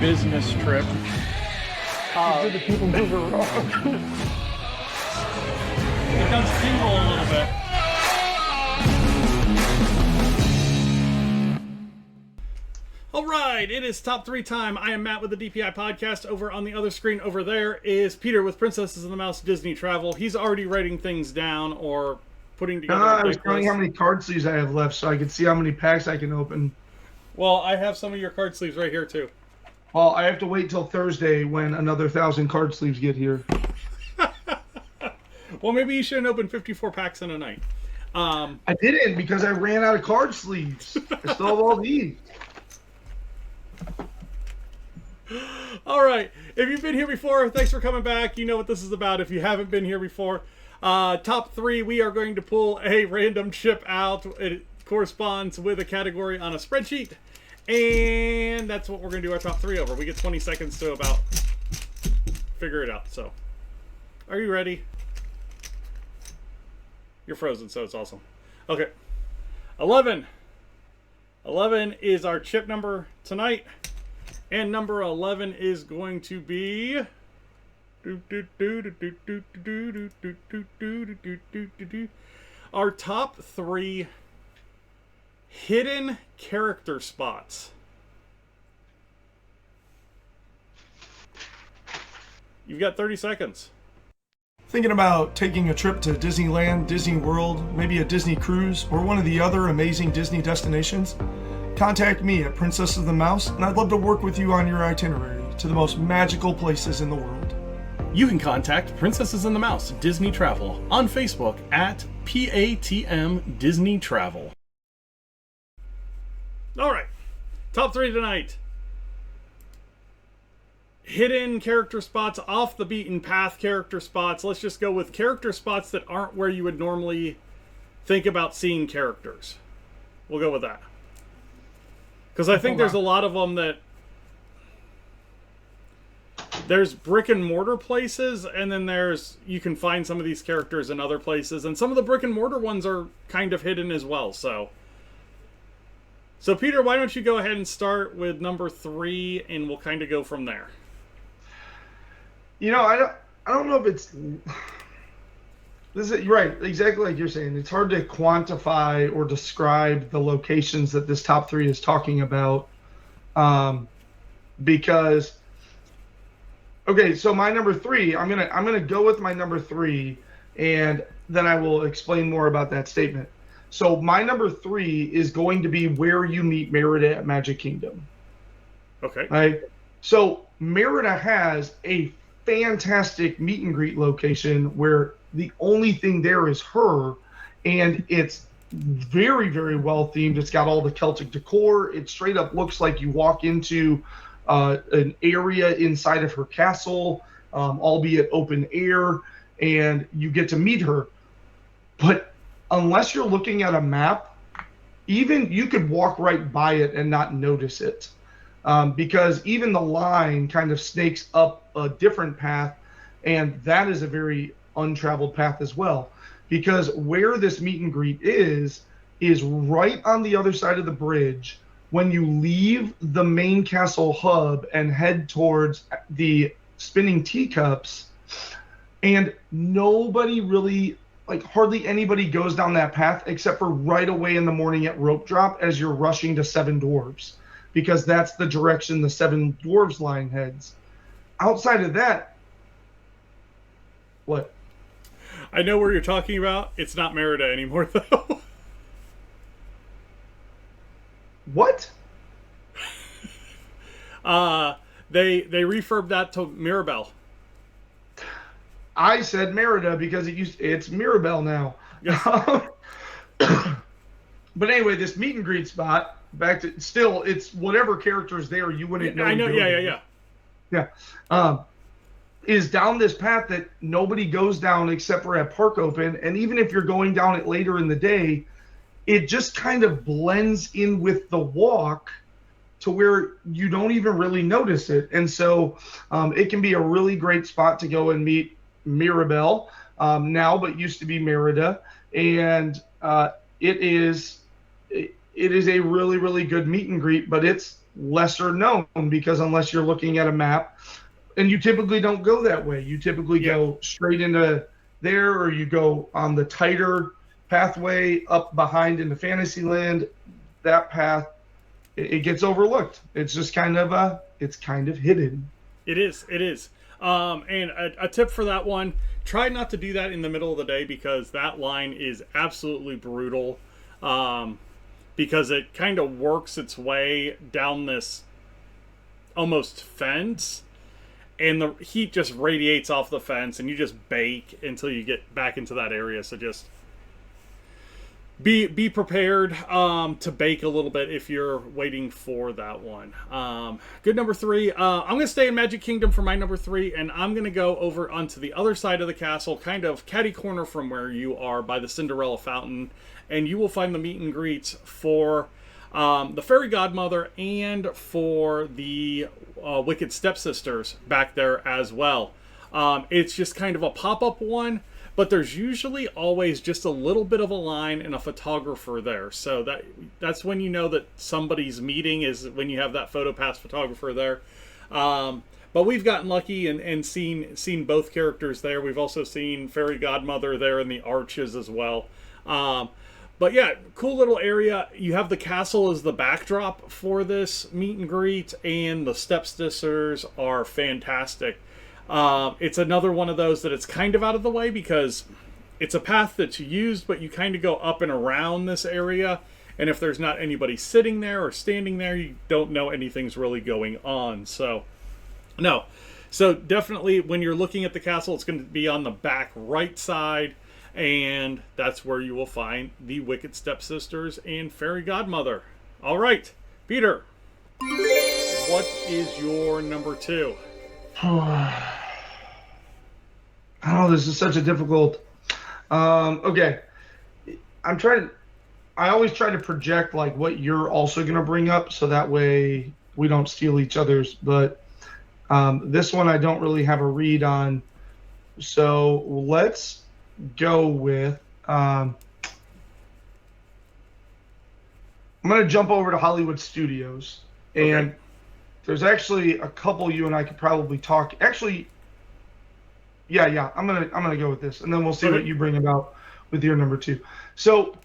business trip. Did the people move around? It does tingle a little bit. All right, it is top 3 time. I am Matt with the DPI podcast. Over on the other screen over there is Peter with Princesses and the Mouse Disney Travel. He's already writing things down or putting together I was counting how many card sleeves I have left so I could see how many packs I can open. Well, I have some of your card sleeves right here too. Well, I have to wait till Thursday when another 1,000 card sleeves get here. Well, maybe you shouldn't open 54 packs in a night. I didn't because I ran out of card sleeves. I still have all these. All right. If you've been here before, thanks for coming back. You know what this is about. If you haven't been here before, top 3, we are going to pull a random chip out. It corresponds with a category on a spreadsheet. And that's what we're going to do our top 3 over. We get 20 seconds to about figure it out. So, are you ready? You're frozen, so it's awesome. Okay. 11. 11 is our chip number tonight. And number 11 is going to be our top 3 hidden character spots. You've got 30 seconds. Thinking about taking a trip to Disneyland, Disney World, maybe a Disney cruise, or one of the other amazing Disney destinations? Contact me at Princess of the Mouse, and I'd love to work with you on your itinerary to the most magical places in the world. You can contact Princesses and the Mouse Disney Travel on Facebook at PATM Disney Travel. All right, top 3 tonight. Hidden character spots, off the beaten path character spots. Let's just go with character spots that aren't where you would normally think about seeing characters. We'll go with that. Because I think there's a lot of them that there's brick and mortar places, and then you can find some of these characters in other places, and some of the brick and mortar ones are kind of hidden as well. So Peter, why don't you go ahead and start with number 3, and we'll kind of go from there. You know, I don't know if it's this is right, exactly like you're saying. It's hard to quantify or describe the locations that this top 3 is talking about, because okay, so my number 3, I'm gonna go with my number 3, and then I will explain more about that statement. So my number 3 is going to be where you meet Merida at Magic Kingdom. Okay. Right. So Merida has a fantastic meet and greet location where the only thing there is her, and it's very, very well themed. It's got all the Celtic decor. It straight up looks like you walk into an area inside of her castle, albeit open air, and you get to meet her. But unless you're looking at a map, even you could walk right by it and not notice it. Because even the line kind of snakes up a different path, and that is a very untraveled path as well. Because where this meet and greet is right on the other side of the bridge when you leave the main castle hub and head towards the spinning teacups, and nobody really, like hardly anybody goes down that path except for right away in the morning at rope drop as you're rushing to Seven Dwarfs, because that's the direction the Seven Dwarves line heads. Outside of that, what? I know where you're talking about. It's not Merida anymore, though. What? They refurbed that to Mirabelle. I said Merida because it's Mirabelle now. Yes. But anyway, this meet and greet spot, back to still, it's whatever character's there, you wouldn't know. I know, yeah. Is down this path that nobody goes down except for at Park Open, and even if you're going down it later in the day, it just kind of blends in with the walk to where you don't even really notice it. And so it can be a really great spot to go and meet Mirabelle now, but used to be Merida. And it is it is a really, really good meet and greet, but it's lesser known because unless you're looking at a map, and you typically don't go that way. You typically go straight into there, or you go on the tighter pathway up behind into Fantasyland. That path, it gets overlooked. It's just kind of hidden. It is. And a tip for that one: try not to do that in the middle of the day because that line is absolutely brutal. Because it kind of works its way down this almost fence, and the heat just radiates off the fence, and you just bake until you get back into that area. So just be prepared to bake a little bit if you're waiting for that one. Good number 3. I'm going to stay in Magic Kingdom for my number 3, and I'm going to go over onto the other side of the castle, kind of catty corner from where you are by the Cinderella Fountain, and you will find the meet and greets for the Fairy Godmother and for the Wicked Stepsisters back there as well. It's just kind of a pop-up one, but there's usually always just a little bit of a line and a photographer there. So that's when you know that somebody's meeting, is when you have that PhotoPass photographer there. But we've gotten lucky and seen both characters there. We've also seen Fairy Godmother there in the arches as well. But yeah, cool little area. You have the castle as the backdrop for this meet and greet, and the Stepsisters are fantastic. It's another one of those that it's kind of out of the way because it's a path that's used, but you kind of go up and around this area. And if there's not anybody sitting there or standing there, you don't know anything's really going on. So, no. So definitely when you're looking at the castle, it's going to be on the back right side. And that's where you will find the Wicked Stepsisters and Fairy Godmother. All right, Peter, what is your number 2? Oh, this is such a difficult. Okay, I always try to project like what you're also going to bring up, so that way we don't steal each other's. But this one I don't really have a read on. So let's go with I'm going to jump over to Hollywood Studios, and okay. There's actually a couple you and I could probably talk. Actually, yeah, I'm gonna go with this, and then we'll see what you bring about with your number 2. So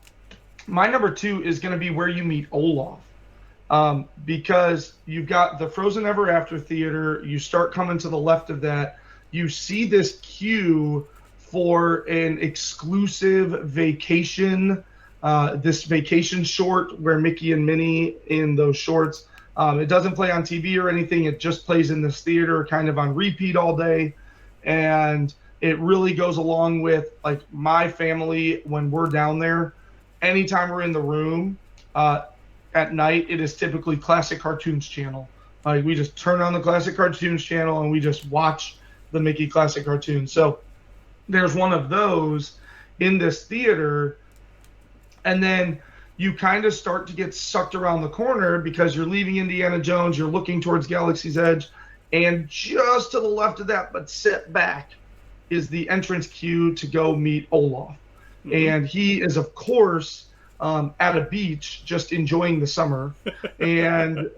my number 2 is going to be where you meet Olaf, because you've got the Frozen Ever After Theater. You start coming to the left of that, you see this queue for an exclusive vacation, this vacation short where Mickey and Minnie in those shorts. It doesn't play on TV or anything. It just plays in this theater kind of on repeat all day. And it really goes along with like my family when we're down there. Anytime we're in the room at night, it is typically Classic Cartoons channel. Like we just turn on the Classic Cartoons channel and we just watch the Mickey Classic Cartoons. So there's one of those in this theater, and then you kind of start to get sucked around the corner because you're leaving Indiana Jones, you're looking towards Galaxy's Edge, and just to the left of that, but set back, is the entrance queue to go meet Olaf. Mm-hmm. And he is, of course, at a beach, just enjoying the summer, and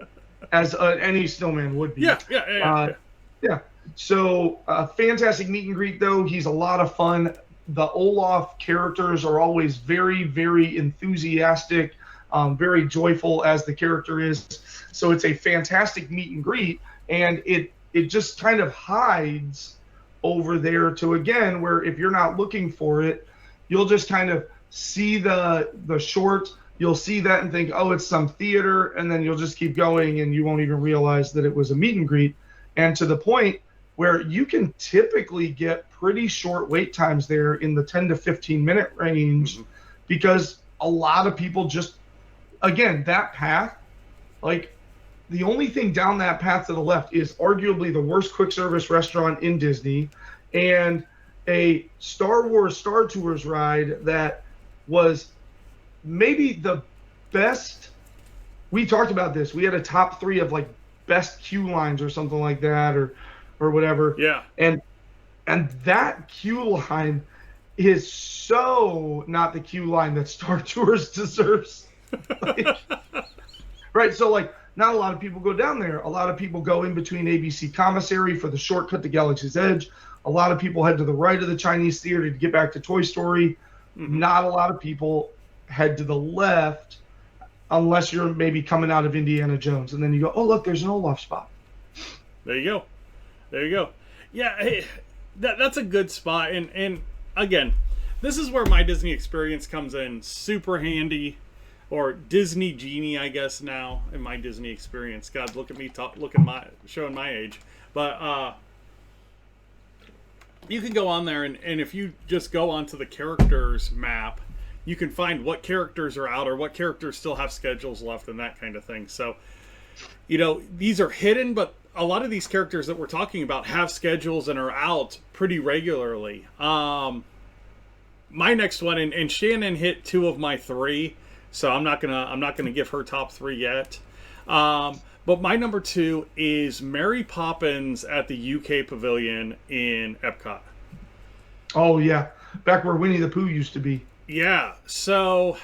as any snowman would be. Yeah. So, fantastic meet and greet, though. He's a lot of fun. The Olaf characters are always very, very enthusiastic, very joyful as the character is. So it's a fantastic meet and greet, and it just kind of hides over there to, again, where if you're not looking for it, you'll just kind of see the short, you'll see that and think, oh, it's some theater, and then you'll just keep going, and you won't even realize that it was a meet and greet. And to the point where you can typically get pretty short wait times there in the 10 to 15 minute range, mm-hmm. because a lot of people just, again, that path, like the only thing down that path to the left is arguably the worst quick service restaurant in Disney, and a Star Wars Star Tours ride that was maybe the best. We talked about this. We had a top 3 of like best queue lines or something like that, or whatever. Yeah. And that queue line is so not the queue line that Star Tours deserves. Right. So like not a lot of people go down there. A lot of people go in between ABC Commissary for the shortcut to Galaxy's Edge. A lot of people head to the right of the Chinese Theater to get back to Toy Story. Not a lot of people head to the left unless you're maybe coming out of Indiana Jones. And then you go, oh, look, there's an Olaf spot. There you go. There you go. Yeah, hey, that's a good spot. And again, this is where my Disney experience comes in super handy. Or Disney Genie, I guess, now, in my Disney experience. God, look at me showing my age. But you can go on there, and if you just go onto the characters map, you can find what characters are out or what characters still have schedules left and that kind of thing. So, these are hidden, but a lot of these characters that we're talking about have schedules and are out pretty regularly. My next one, and Shannon hit 2 of my 3. So I'm not gonna give her top 3 yet. But my number 2 is Mary Poppins at the UK Pavilion in Epcot. Oh yeah, back where Winnie the Pooh used to be. Yeah. So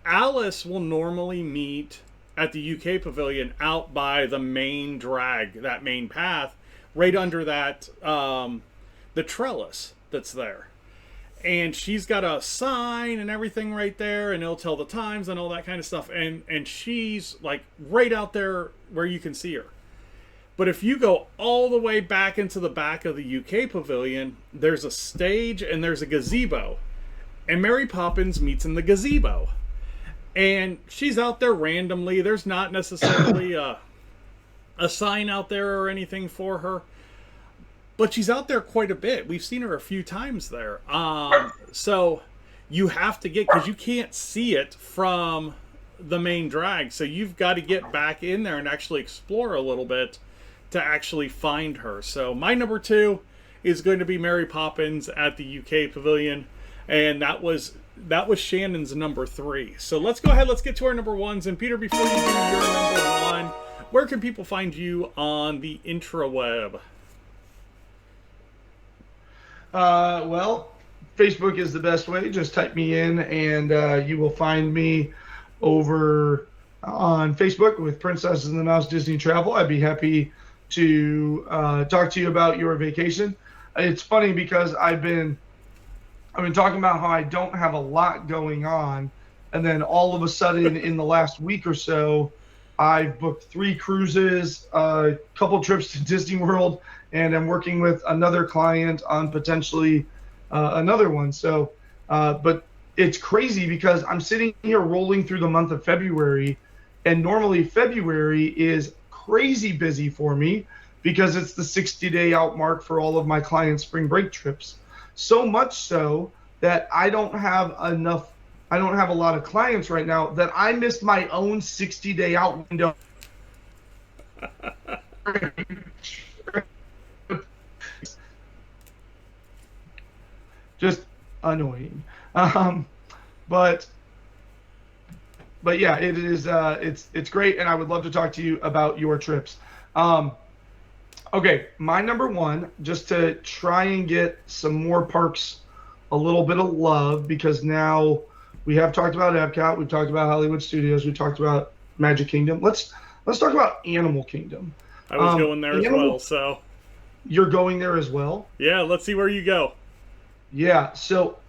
Alice will normally meet at the UK Pavilion out by the main drag, that main path, right under that the trellis that's there. And she's got a sign and everything right there, and it'll tell the times and all that kind of stuff. And she's like right out there where you can see her. But if you go all the way back into the back of the UK Pavilion, there's a stage and there's a gazebo. And Mary Poppins meets in the gazebo. And she's out there randomly. There's not necessarily a sign out there or anything for her. But she's out there quite a bit. We've seen her a few times there. So you have to because you can't see it from the main drag. So you've got to get back in there and actually explore a little bit to actually find her. So my number 2 is going to be Mary Poppins at the UK Pavilion. And that was Shannon's number 3. So let's go ahead. Let's get to our number 1s. And Peter, before you do your number 1, where can people find you on the intraweb? Well, Facebook is the best way. Just type me in and you will find me over on Facebook with Princess and the Mouse Disney Travel. I'd be happy to talk to you about your vacation. It's funny because I've been talking about how I don't have a lot going on, and then all of a sudden in the last week or so, I've booked 3 cruises, a couple trips to Disney World, and I'm working with another client on potentially another one. So, but it's crazy because I'm sitting here rolling through the month of February, and normally February is crazy busy for me because it's the 60-day out mark for all of my clients' spring break trips. So much so that I don't have a lot of clients right now that I missed my own 60-day out window. Just annoying. But yeah, it is it's great, and I would love to talk to you about your trips. Okay, my number 1, just to try and get some more parks a little bit of love, because now we have talked about Epcot, we've talked about Hollywood Studios, we've talked about Magic Kingdom. Let's talk about Animal Kingdom. I was going there as well, so. You're going there as well? Yeah, let's see where you go. Yeah, so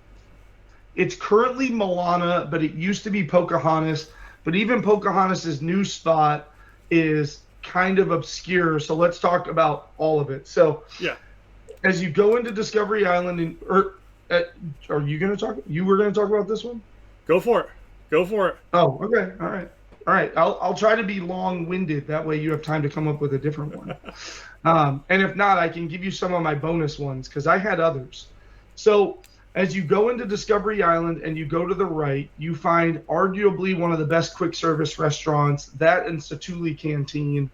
it's currently Moana, but it used to be Pocahontas. But even Pocahontas' new spot is kind of obscure, so let's talk about all of it. So, yeah, as you go into Discovery Island, are you going to talk? You were going to talk about this one? Go for it. Go for it. Oh, okay. All right. I'll try to be long-winded. That way you have time to come up with a different one. And if not, I can give you some of my bonus ones because I had others. So as you go into Discovery Island and you go to the right, you find arguably one of the best quick service restaurants. That and Satuli Canteen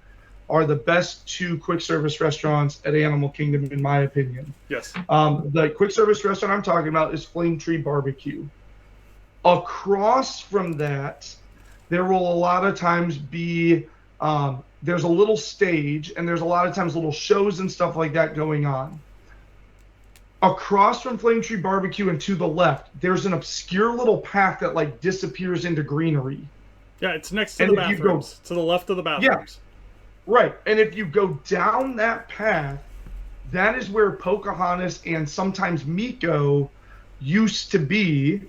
are the best 2 quick service restaurants at Animal Kingdom, in my opinion. Yes. The quick service restaurant I'm talking about is Flame Tree Barbecue. Across from that, there will a lot of times be there's a little stage, and there's a lot of times little shows and stuff like that going on. Across from Flame Tree Barbecue and to the left, there's an obscure little path that like disappears into greenery. Yeah, it's next to And the if you bathrooms, to the left of the bathrooms. Right. And if you go down that path, that is where Pocahontas and sometimes Miko used to be,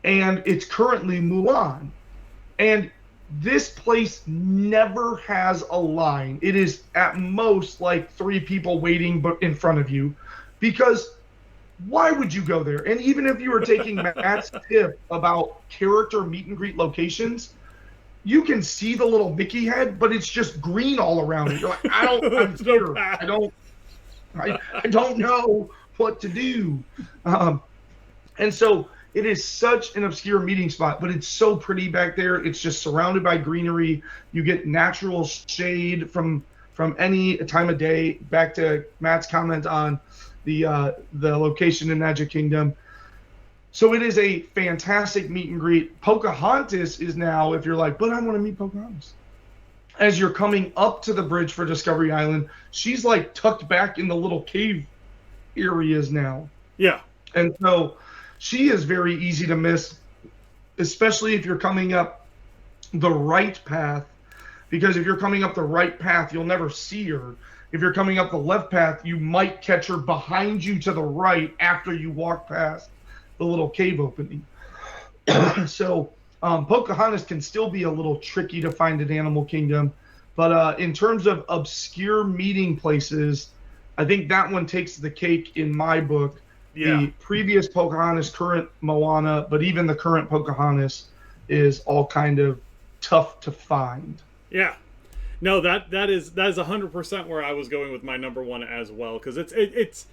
and it's currently Mulan. And this place never has a line. It is at most like 3 people waiting in front of you, because why would you go there? And even if you were taking Matt's tip about character meet and greet locations, you can see the little Mickey head, but it's just green all around it. You're like, I'm here. I don't know what to do. And so it is such an obscure meeting spot, but it's so pretty back there. It's just surrounded by greenery. You get natural shade from any time of day. Back to Matt's comment on the location in Magic Kingdom. So it is a fantastic meet and greet. Pocahontas is now, if you're like, but I want to meet Pocahontas. As you're coming up to the bridge for Discovery Island, she's like tucked back in the little cave areas now. Yeah. And so she is very easy to miss, especially if you're coming up the right path, because if you're coming up the right path, you'll never see her. If you're coming up the left path, you might catch her behind you to the right after you walk past the little cave opening. So Pocahontas can still be a little tricky to find at Animal Kingdom. But in terms of obscure meeting places, I think that one takes the cake in my book. Yeah. The previous Pocahontas, current Moana, but even the current Pocahontas is all kind of tough to find. Yeah. No, that is 100% where I was going with my number one as well, because it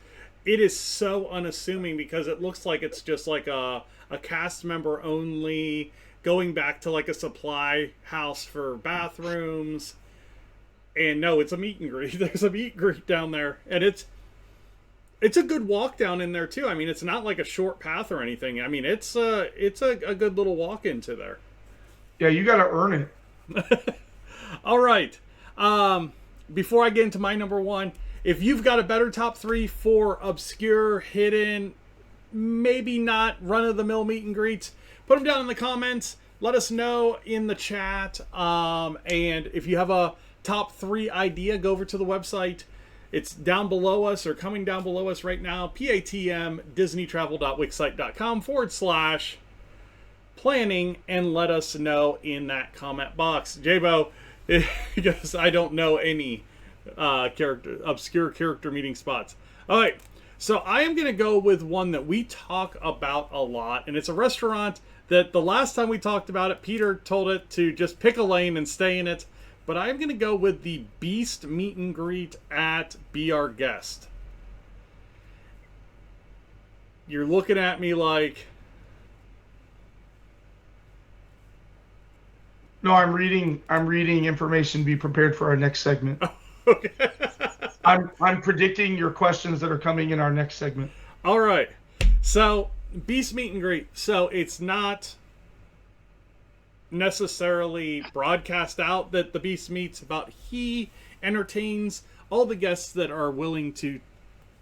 is so unassuming, because it looks like it's just like a cast member only, going back to like a supply house for bathrooms. And no, it's a meet and greet. There's a meet and greet down there, and it's a good walk down in there too. I mean, it's not like a short path or anything. I mean, it's a good little walk into there. Yeah, you got to earn it. All right. Before I get into my number one, if you've got a better top 3 for obscure, hidden, maybe not run-of-the-mill meet and greets, put them down in the comments. Let us know in the chat. And if you have a top 3 idea, go over to the website. It's down below us, or coming down below us right now, patm.wixsite.com/planning, and let us know in that comment box. J-Bo, because I don't know any obscure character meeting spots. All right, so I am going to go with one that we talk about a lot, and it's a restaurant that the last time we talked about it, Peter told it to just pick a lane and stay in it. But I'm going to go with the Beast Meet and Greet at Be Our Guest. You're looking at me like... No, I'm reading information. Be prepared for our next segment. Okay. I'm predicting your questions that are coming in our next segment. All right. So, Beast Meet and Greet. So, it's not necessarily broadcast out that the Beast meets, but he entertains all the guests that are willing to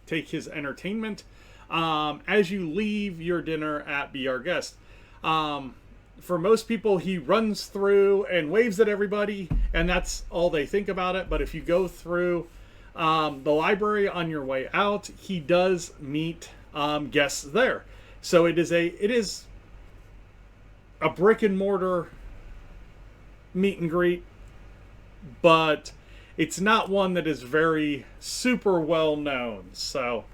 take his entertainment as you leave your dinner at Be Our Guest. For most people, he runs through and waves at everybody, and that's all they think about it. But if you go through the library on your way out, he does meet guests there. So it is a brick and mortar meet and greet, but it's not one that is very super well known. So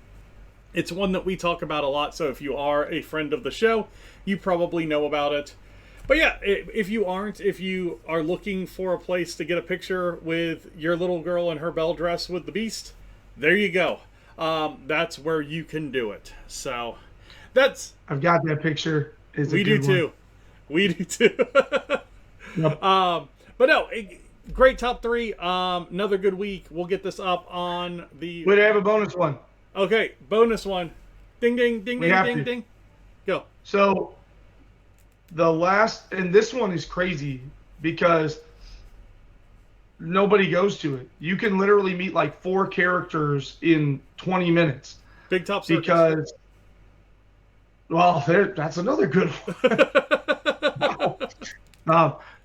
it's one that we talk about a lot. So if you are a friend of the show, you probably know about it. But yeah, if you are looking for a place to get a picture with your little girl in her belle dress with the Beast, there you go. That's where you can do it. So I've got that picture. We do too. Yep. But no, great top 3. Another good week. We'll get this up on the... Wait, I have a bonus one. Okay, bonus one. Ding, ding, ding, ding, ding, ding. Go. So the last, and this one is crazy because nobody goes to it. You can literally meet like 4 characters in 20 minutes. Big Top Circus. Because, well, that's another good one.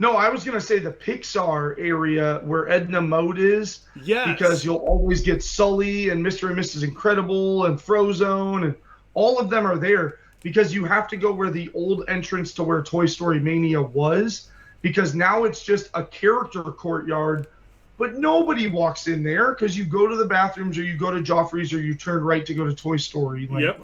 No, I was going to say the Pixar area where Edna Mode is. Yes. Because you'll always get Sully and Mr. and Mrs. Incredible and Frozone, and all of them are there because you have to go where the old entrance to where Toy Story Mania was, because now it's just a character courtyard, but nobody walks in there because you go to the bathrooms or you go to Joffrey's or you turn right to go to Toy Story. Yep.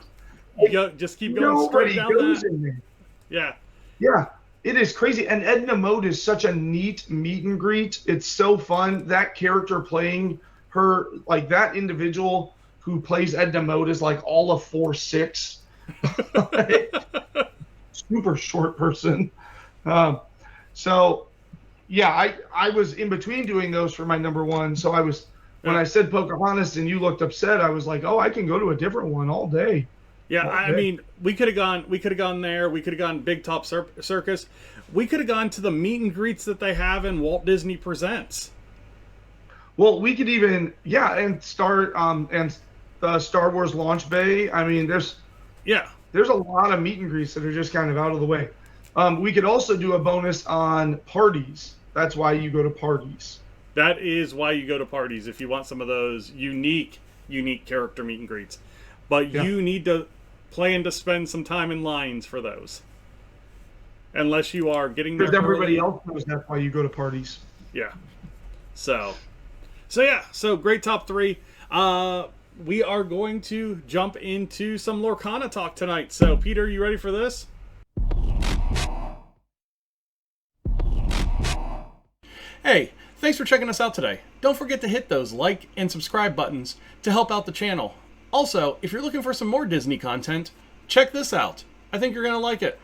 You go, just keep going straight down that. In there. Yeah. Yeah. It is crazy. And Edna Mode is such a neat meet and greet. It's so fun. That character playing her, like that individual who plays Edna Mode is like all of 4'6". Super short person. So, yeah, I was in between doing those for my number one. So when I said Pocahontas and you looked upset, I was like, oh, I can go to a different one all day. Yeah, I mean, we could have gone there. We could have gone Big Top Circus. We could have gone to the meet and greets that they have in Walt Disney Presents. Well, we could even, and start and the Star Wars Launch Bay. I mean, there's a lot of meet and greets that are just kind of out of the way. We could also do a bonus on parties. That's why you go to parties. That is why you go to parties, if you want some of those unique character meet and greets. But you need to plan to spend some time in lines for those. Unless you are getting there because everybody early. else knows that's why you go to parties. Yeah. So great top three. We are going to jump into some Lorcana talk tonight. So, Peter, you ready for this? Hey, thanks for checking us out today. Don't forget to hit those like and subscribe buttons to help out the channel. Also, if you're looking for some more Disney content, check this out. I think you're going to like it.